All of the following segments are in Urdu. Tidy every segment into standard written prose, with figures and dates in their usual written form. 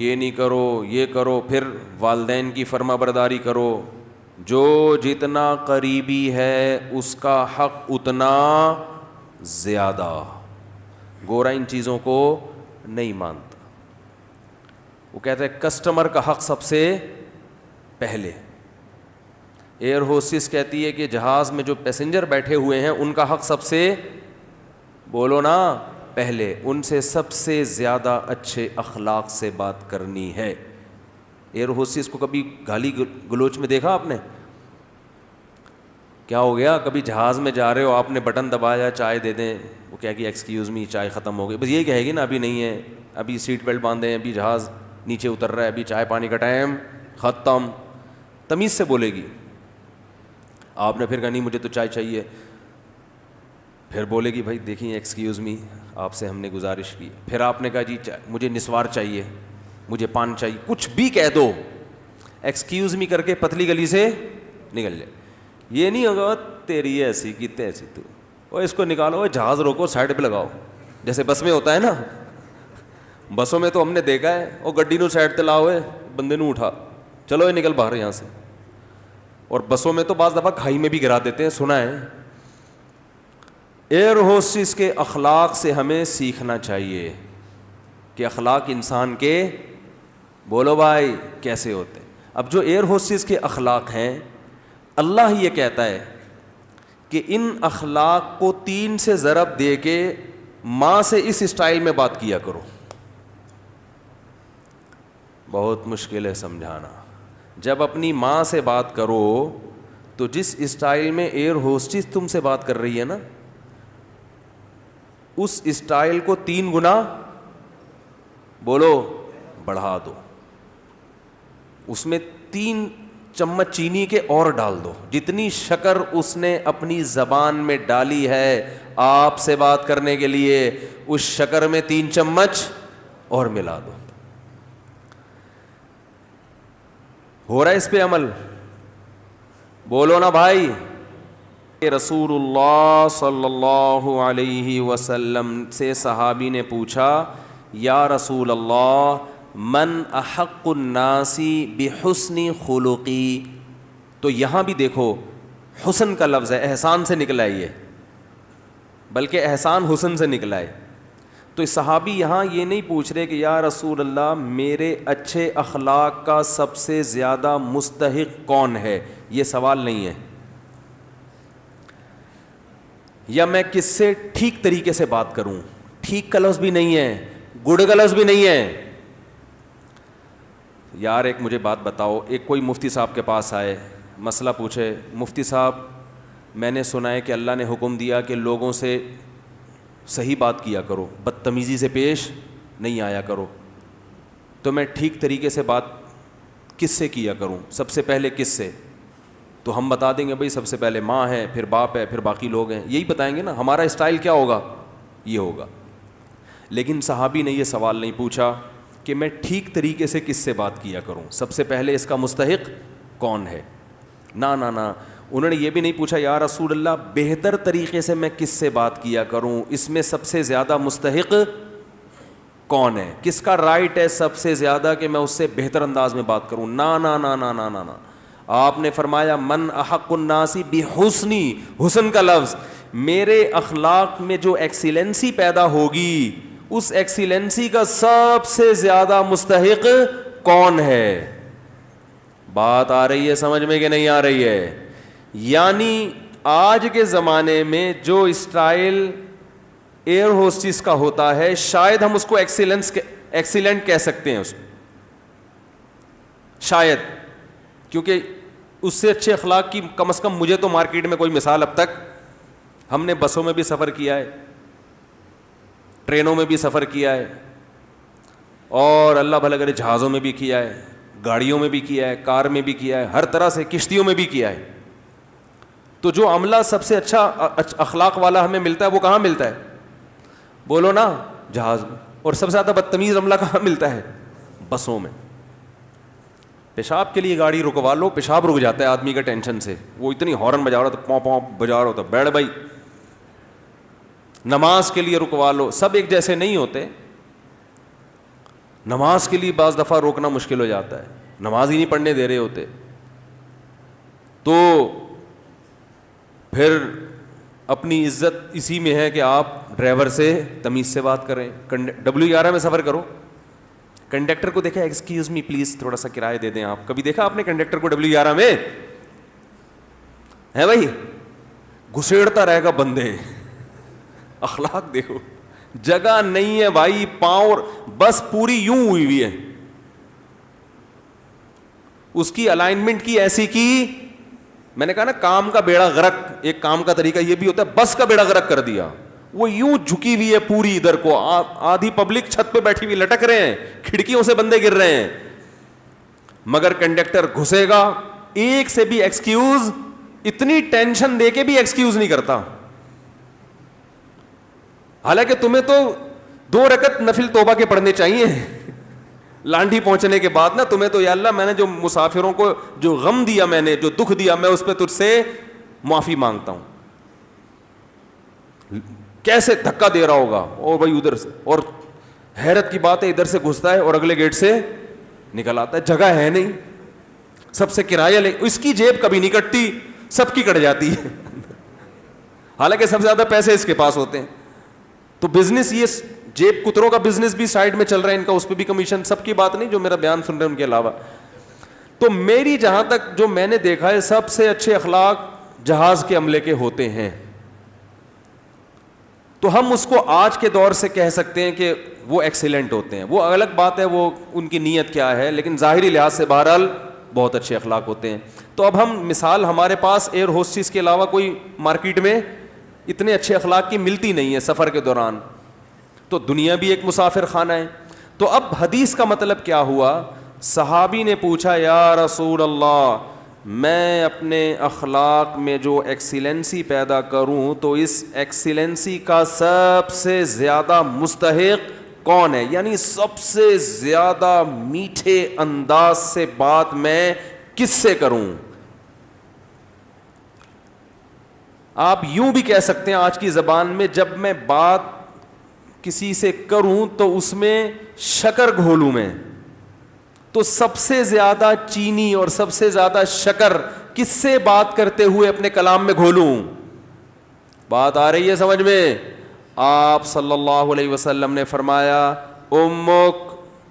یہ نہیں کرو یہ کرو، پھر والدین کی فرما برداری کرو. جو جتنا قریبی ہے اس کا حق اتنا زیادہ. گورا ان چیزوں کو نہیں مانتا. وہ کہتا ہے کسٹمر کا حق سب سے پہلے. ایئر ہوسٹس کہتی ہے کہ جہاز میں جو پیسنجر بیٹھے ہوئے ہیں ان کا حق سب سے، بولو نا، پہلے. ان سے سب سے زیادہ اچھے اخلاق سے بات کرنی ہے. ایئر ہوسٹس کو کبھی گالی گلوچ میں دیکھا آپ نے؟ کیا ہو گیا؟ کبھی جہاز میں جا رہے ہو، آپ نے بٹن دبایا چائے دے دیں، وہ کہہ گی ایکسکیوز می چائے ختم ہو گئی، بس یہی کہے گی نا ابھی نہیں ہے، ابھی سیٹ بیلٹ باندھیں، ابھی جہاز نیچے اتر رہا ہے، ابھی چائے پانی کا ٹائم ختم. تمیز سے بولے گی. آپ نے پھر کہا نہیں مجھے تو چائے چاہیے، پھر بولے گی بھائی دیکھیں ایکسکیوز می آپ سے ہم نے گزارش کی. پھر آپ نے کہا جی مجھے نسوار چاہیے، مجھے پان چاہیے، کچھ بھی کہہ دو، ایکسکیوز می کر کے پتلی گلی سے نکل جائے. یہ نہیں ہوگا تیری ایسی کی تیسی تو، اور اس کو نکالو، جہاز روکو سائڈ پہ لگاؤ، جیسے بس میں ہوتا ہے نا. بسوں میں تو ہم نے دیکھا ہے، وہ گڈی نو سائڈ تے لاؤ، بندے نو اٹھا، چلو یہ نکل باہر یہاں سے. اور بسوں میں تو بعض دفعہ کھائی میں بھی گرا دیتے ہیں، سنا ہے. ایئر ہوسٹس کے اخلاق سے ہمیں سیکھنا چاہیے کہ اخلاق انسان کے، بولو بھائی، کیسے ہوتے ہیں. اب جو ایئر ہوسٹس کے اخلاق ہیں، اللہ یہ کہتا ہے کہ ان اخلاق کو 3 سے ضرب دے کے ماں سے اس اسٹائل میں بات کیا کرو. بہت مشکل ہے سمجھانا. جب اپنی ماں سے بات کرو تو جس اسٹائل میں ایئر ہوسٹس تم سے بات کر رہی ہے نا، اس اسٹائل کو 3 گنا، بولو، بڑھا دو. اس میں 3 چمچ چینی کے اور ڈال دو. جتنی شکر اس نے اپنی زبان میں ڈالی ہے آپ سے بات کرنے کے لیے، اس شکر میں 3 چمچ اور ملا دو. ہو رہا ہے اس پہ عمل؟ بولو نا بھائی. رسول اللہ صلی اللہ علیہ وسلم سے صحابی نے پوچھا یا رسول اللہ من احق الناس بحسن خلقی. تو یہاں بھی دیکھو حسن کا لفظ ہے، احسان سے نکلا ہے یہ، بلکہ احسان حسن سے نکلا ہے. تو صحابی یہاں یہ نہیں پوچھ رہے کہ یا رسول اللہ میرے اچھے اخلاق کا سب سے زیادہ مستحق کون ہے، یہ سوال نہیں ہے. یا میں کس سے ٹھیک طریقے سے بات کروں، ٹھیک کا لفظ بھی نہیں ہے، گڈ کا لفظ بھی نہیں ہے. یار ایک مجھے بات بتاؤ، ایک کوئی مفتی صاحب کے پاس آئے، مسئلہ پوچھے، مفتی صاحب میں نے سنا ہے کہ اللہ نے حکم دیا کہ لوگوں سے صحیح بات کیا کرو، بدتمیزی سے پیش نہیں آیا کرو، تو میں ٹھیک طریقے سے بات کس سے کیا کروں، سب سے پہلے کس سے؟ تو ہم بتا دیں گے بھائی سب سے پہلے ماں ہے، پھر باپ ہے، پھر باقی لوگ ہیں، یہی بتائیں گے نا. ہمارا اسٹائل کیا ہوگا؟ یہ ہوگا. لیکن صحابی نے یہ سوال نہیں پوچھا کہ میں ٹھیک طریقے سے کس سے بات کیا کروں، سب سے پہلے اس کا مستحق کون ہے. نا نا نا، انہوں نے یہ بھی نہیں پوچھا یا رسول اللہ بہتر طریقے سے میں کس سے بات کیا کروں، اس میں سب سے زیادہ مستحق کون ہے، کس کا رائٹ ہے سب سے زیادہ کہ میں اس سے بہتر انداز میں بات کروں. نا نا نا نا نا نا نا، آپ نے فرمایا من احق الناس بحسنی، حسن کا لفظ، میرے اخلاق میں جو ایکسیلنسی پیدا ہوگی اس ایکسیلنسی کا سب سے زیادہ مستحق کون ہے. بات آ رہی ہے سمجھ میں کہ نہیں آ رہی ہے؟ یعنی آج کے زمانے میں جو اسٹائل ایئر ہوسٹس کا ہوتا ہے شاید ہم اس کو ایکسیلنٹ کہہ سکتے ہیں اس کو، شاید، کیونکہ اس سے اچھے اخلاق کی کم از کم مجھے تو مارکیٹ میں کوئی مثال اب تک، ہم نے بسوں میں بھی سفر کیا ہے، ٹرینوں میں بھی سفر کیا ہے، اور اللہ بھلا کرے جہازوں میں بھی کیا ہے، گاڑیوں میں بھی کیا ہے، کار میں بھی کیا ہے، ہر طرح سے کشتیوں میں بھی کیا ہے. تو جو عملہ سب سے اچھا اخلاق والا ہمیں ملتا ہے وہ کہاں ملتا ہے؟ بولو نا، جہاز میں. اور سب سے زیادہ بدتمیز عملہ کہاں ملتا ہے؟ بسوں میں. پیشاب کے لیے گاڑی رکوا لو، پیشاب رک جاتا ہے آدمی کا ٹینشن سے، وہ اتنی ہارن بجا رہا تھا، پاؤں پاؤں بجا رہا ہوتا، بیٹھ بھائی. نماز کے لیے رکوا لو، سب ایک جیسے نہیں ہوتے. نماز کے لیے بعض دفعہ روکنا مشکل ہو جاتا ہے, نماز ہی نہیں پڑھنے دے رہے ہوتے, تو پھر اپنی عزت اسی میں ہے کہ آپ ڈرائیور سے تمیز سے بات کریں. W11 میں سفر کرو, کنڈکٹر کو دیکھا ایکسکیوز می پلیز تھوڑا سا کرایہ دے دیں آپ, کبھی دیکھا آپ نے کنڈکٹر کو W11 میں؟ ہے بھائی, گھسیڑتا رہے گا بندے. اخلاق دیکھو, جگہ نہیں ہے بھائی, پاؤں بس پوری یوں ہوئی ہوئی ہے, اس کی الائنمنٹ کی ایسی کی, میں نے کہا نا کام کا بیڑا غرق, ایک کام کا طریقہ یہ بھی ہوتا ہے, بس کا بیڑا غرق کر دیا. وہ یوں جھکی ہوئی ہے پوری ادھر کو, آدھی پبلک چھت پہ بیٹھی ہوئی لٹک رہے ہیں, کھڑکیوں سے بندے گر رہے ہیں, مگر کنڈکٹر گھسے گا, ایک سے بھی ایکسکیوز, اتنی ٹینشن دے کے بھی ایکسکیوز نہیں کرتا. حالانکہ تمہیں تو 2 رکعت نفل توبہ کے پڑھنے چاہیے لانڈھی پہنچنے کے بعد نا, تمہیں تو یا اللہ میں نے جو مسافروں کو جو غم دیا, میں نے جو دکھ دیا, میں اس پہ تجھ سے معافی مانگتا ہوں. کیسے دھکا دے رہا ہوگا, اور بھائی ادھر سے, اور حیرت کی بات ہے ادھر سے گھستا ہے اور اگلے گیٹ سے نکل آتا ہے, جگہ ہے نہیں, سب سے کرایہ لے, اس کی جیب کبھی نہیں کٹتی, سب کی کٹ جاتی ہے حالانکہ سب سے زیادہ پیسے اس کے پاس ہوتے ہیں. تو بزنس, یہ جیب کتروں کا بزنس بھی سائڈ میں چل رہا ہے ان کا, اس پہ بھی کمیشن, سب کی بات نہیں جو میرا بیان سن رہے ہیں ان کے علاوہ. تو میری جہاں تک جو میں نے دیکھا ہے, سب سے اچھے اخلاق جہاز کے عملے کے ہوتے ہیں. تو ہم اس کو آج کے دور سے کہہ سکتے ہیں کہ وہ ایکسیلنٹ ہوتے ہیں, وہ الگ بات ہے وہ ان کی نیت کیا ہے, لیکن ظاہری لحاظ سے بہرحال بہت اچھے اخلاق ہوتے ہیں. تو اب ہم مثال, ہمارے پاس ایئر ہوسٹس کے علاوہ کوئی مارکیٹ میں اتنے اچھے اخلاق کی ملتی نہیں ہے سفر کے دوران, تو دنیا بھی ایک مسافر خانہ ہے. تو اب حدیث کا مطلب کیا ہوا, صحابی نے پوچھا یا رسول اللہ, میں اپنے اخلاق میں جو ایکسیلنسی پیدا کروں تو اس ایکسیلنسی کا سب سے زیادہ مستحق کون ہے, یعنی سب سے زیادہ میٹھے انداز سے بات میں کس سے کروں. آپ یوں بھی کہہ سکتے ہیں آج کی زبان میں, جب میں بات کسی سے کروں تو اس میں شکر گھولوں میں, تو سب سے زیادہ چینی اور سب سے زیادہ شکر کس سے بات کرتے ہوئے اپنے کلام میں گھولوں. بات آ رہی ہے سمجھ میں؟ آپ صلی اللہ علیہ وسلم نے فرمایا, امک,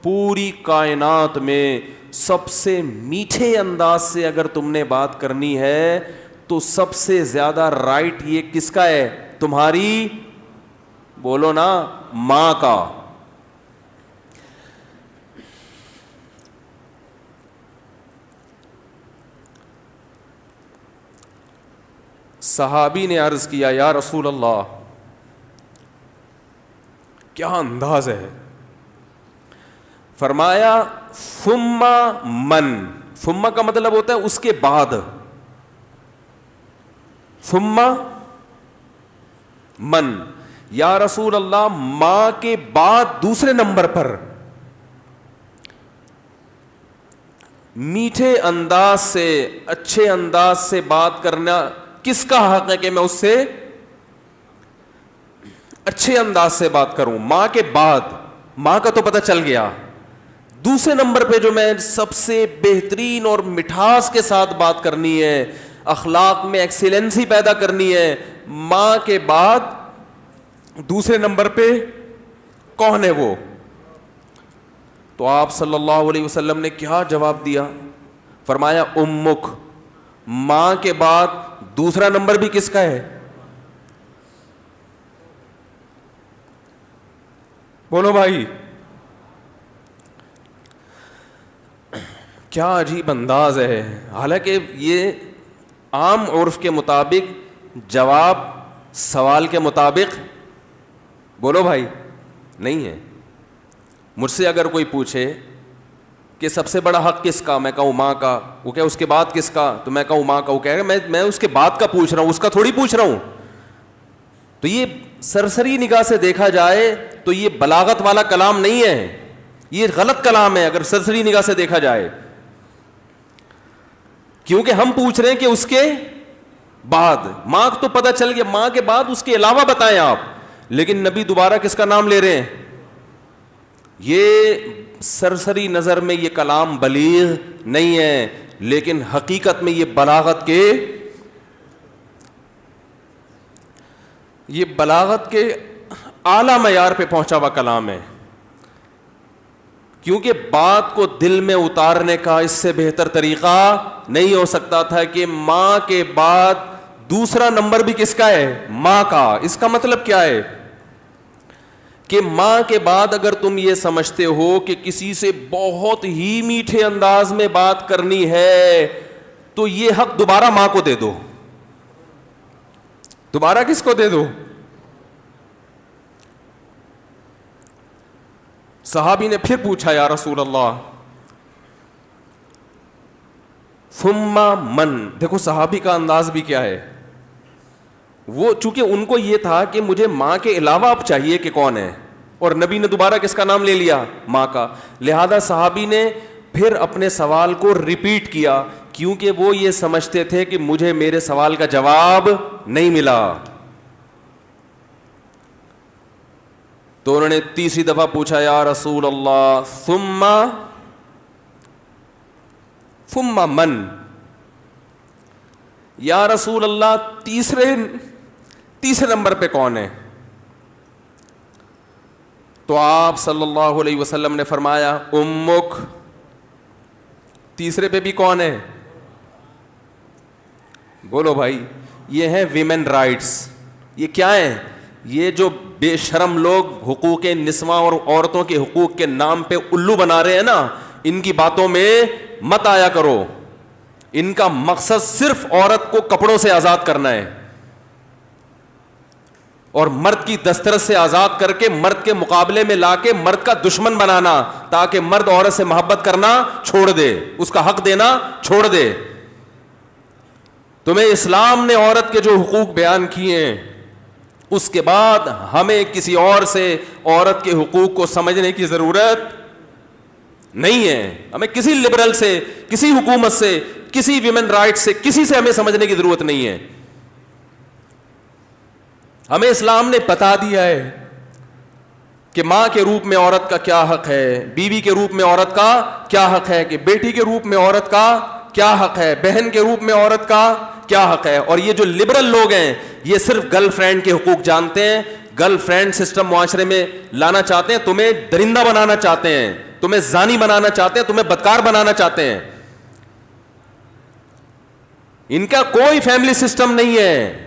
پوری کائنات میں سب سے میٹھے انداز سے اگر تم نے بات کرنی ہے تو سب سے زیادہ رائٹ یہ کس کا ہے, تمہاری, بولو نا, ماں کا. صحابی نے عرض کیا یا رسول اللہ, کیا انداز ہے. فرمایا ثم من, ثم کا مطلب ہوتا ہے اس کے بعد, ثم من, یا رسول اللہ ماں کے بعد دوسرے نمبر پر میٹھے انداز سے, اچھے انداز سے بات کرنا کس کا حق ہے کہ میں اس سے اچھے انداز سے بات کروں. ماں کے بعد, ماں کا تو پتہ چل گیا, دوسرے نمبر پہ جو میں سب سے بہترین اور مٹھاس کے ساتھ بات کرنی ہے, اخلاق میں ایکسیلنسی پیدا کرنی ہے, ماں کے بعد دوسرے نمبر پہ کون ہے وہ. تو آپ صلی اللہ علیہ وسلم نے کیا جواب دیا, فرمایا امک, ماں کے بعد دوسرا نمبر بھی کس کا ہے, بولو بھائی. کیا عجیب انداز ہے. حالانکہ یہ عام عرف کے مطابق جواب سوال کے مطابق, بولو بھائی, نہیں ہے. مجھ سے اگر کوئی پوچھے کہ سب سے بڑا حق کس کا, میں کہوں ماں کا, وہ کہ اس کے بعد کس کا, تو میں کہوں ماں کا, وہ کہے گا میں اس کے بعد کا پوچھ رہا ہوں, اس کا تھوڑی پوچھ رہا ہوں. تو یہ سرسری نگاہ سے دیکھا جائے تو یہ بلاغت والا کلام نہیں ہے, یہ غلط کلام ہے اگر سرسری نگاہ سے دیکھا جائے, کیونکہ ہم پوچھ رہے ہیں کہ اس کے بعد. ماں تو پتہ چل گیا, ماں کے بعد اس کے علاوہ بتائیں آپ, لیکن نبی دوبارہ کس کا نام لے رہے ہیں. یہ سرسری نظر میں یہ کلام بلیغ نہیں ہے، لیکن حقیقت میں یہ بلاغت کے اعلیٰ معیار پہ پہنچا ہوا کلام ہے. کیونکہ بات کو دل میں اتارنے کا اس سے بہتر طریقہ نہیں ہو سکتا تھا کہ ماں کے بعد دوسرا نمبر بھی کس کا ہے؟ ماں کا. اس کا مطلب کیا ہے کہ ماں کے بعد اگر تم یہ سمجھتے ہو کہ کسی سے بہت ہی میٹھے انداز میں بات کرنی ہے تو یہ حق دوبارہ ماں کو دے دو. دوبارہ کس کو دے دو؟ صحابی نے پھر پوچھا یا رسول اللہ ثم من. دیکھو صحابی کا انداز بھی کیا ہے. وہ چونکہ ان کو یہ تھا کہ مجھے ماں کے علاوہ اب چاہیے کہ کون ہے, اور نبی نے دوبارہ کس کا نام لے لیا؟ ماں کا. لہذا صحابی نے پھر اپنے سوال کو ریپیٹ کیا, کیونکہ وہ یہ سمجھتے تھے کہ مجھے میرے سوال کا جواب نہیں ملا. تو انہوں نے تیسری دفعہ پوچھا یا رسول اللہ ثم من, یا رسول اللہ تیسرے نمبر پہ کون ہے؟ تو آپ صلی اللہ علیہ وسلم نے فرمایا امک. تیسرے پہ بھی کون ہے؟ بولو بھائی. یہ ہے ویمن رائٹس. یہ کیا ہے؟ یہ جو بے شرم لوگ حقوق نسواں اور عورتوں کے حقوق کے نام پہ الو بنا رہے ہیں نا, ان کی باتوں میں مت آیا کرو. ان کا مقصد صرف عورت کو کپڑوں سے آزاد کرنا ہے اور مرد کی دسترس سے آزاد کر کے مرد کے مقابلے میں لا کے مرد کا دشمن بنانا, تاکہ مرد عورت سے محبت کرنا چھوڑ دے, اس کا حق دینا چھوڑ دے. تمہیں اسلام نے عورت کے جو حقوق بیان کیے ہیں, اس کے بعد ہمیں کسی اور سے عورت کے حقوق کو سمجھنے کی ضرورت نہیں ہے. ہمیں کسی لبرل سے, کسی حکومت سے, کسی ویمن رائٹ سے, کسی سے ہمیں سمجھنے کی ضرورت نہیں ہے. ہمیں اسلام نے بتا دیا ہے کہ ماں کے روپ میں عورت کا کیا حق ہے, بیوی کے روپ میں عورت کا کیا حق ہے, کہ بیٹی کے روپ میں عورت کا کیا حق ہے, بہن کے روپ میں عورت کا کیا حق ہے. اور یہ جو لبرل لوگ ہیں یہ صرف گرل فرینڈ کے حقوق جانتے ہیں, گرل فرینڈ سسٹم معاشرے میں لانا چاہتے ہیں, تمہیں درندہ بنانا چاہتے ہیں, تمہیں زانی بنانا چاہتے ہیں, تمہیں بدکار بنانا چاہتے ہیں. ان کا کوئی فیملی سسٹم نہیں ہے.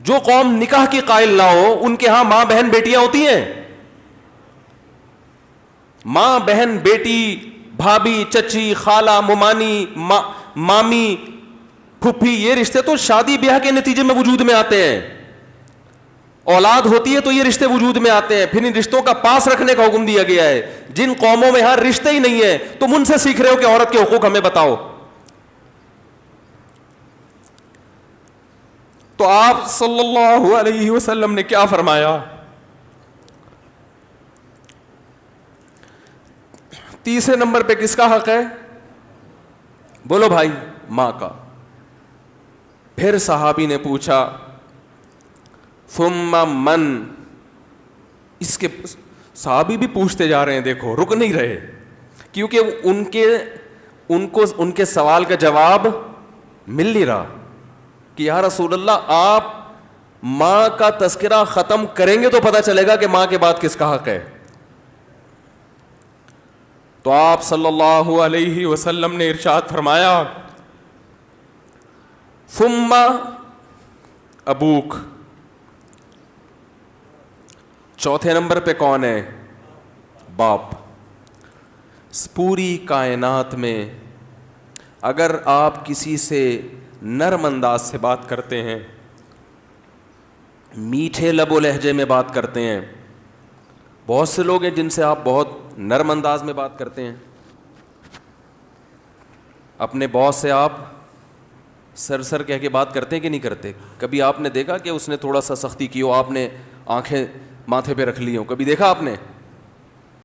جو قوم نکاح کی قائل نہ ہو ان کے ہاں ماں بہن بیٹیاں ہوتی ہیں. ماں بہن بیٹی, بھابھی, چچی, خالہ, ممانی, مامی, پھپھی, یہ رشتے تو شادی بیاہ کے نتیجے میں وجود میں آتے ہیں. اولاد ہوتی ہے تو یہ رشتے وجود میں آتے ہیں. پھر ان رشتوں کا پاس رکھنے کا حکم دیا گیا ہے. جن قوموں میں ہر رشتے ہی نہیں ہے تم ان سے سیکھ رہے ہو کہ عورت کے حقوق ہمیں بتاؤ. تو آپ صلی اللہ علیہ وسلم نے کیا فرمایا؟ تیسرے نمبر پہ کس کا حق ہے؟ بولو بھائی. ماں کا. پھر صحابی نے پوچھا ثم من. اس کے صحابی بھی پوچھتے جا رہے ہیں, دیکھو رک نہیں رہے, کیونکہ ان کے سوال کا جواب مل نہیں رہا کہ یا رسول اللہ آپ ماں کا تذکرہ ختم کریں گے تو پتہ چلے گا کہ ماں کے بعد کس کا حق ہے. تو آپ صلی اللہ علیہ وسلم نے ارشاد فرمایا ثم ابوک. چوتھے نمبر پہ کون ہے؟ باپ. پوری کائنات میں اگر آپ کسی سے نرم انداز سے بات کرتے ہیں, میٹھے لب و لہجے میں بات کرتے ہیں, بہت سے لوگ ہیں جن سے آپ بہت نرم انداز میں بات کرتے ہیں. اپنے باس سے آپ سر کہہ کے بات کرتے ہیں کہ نہیں کرتے؟ کبھی آپ نے دیکھا کہ اس نے تھوڑا سا سختی کی ہو, آپ نے آنکھیں ماتھے پہ رکھ لی ہوں؟ کبھی دیکھا آپ نے؟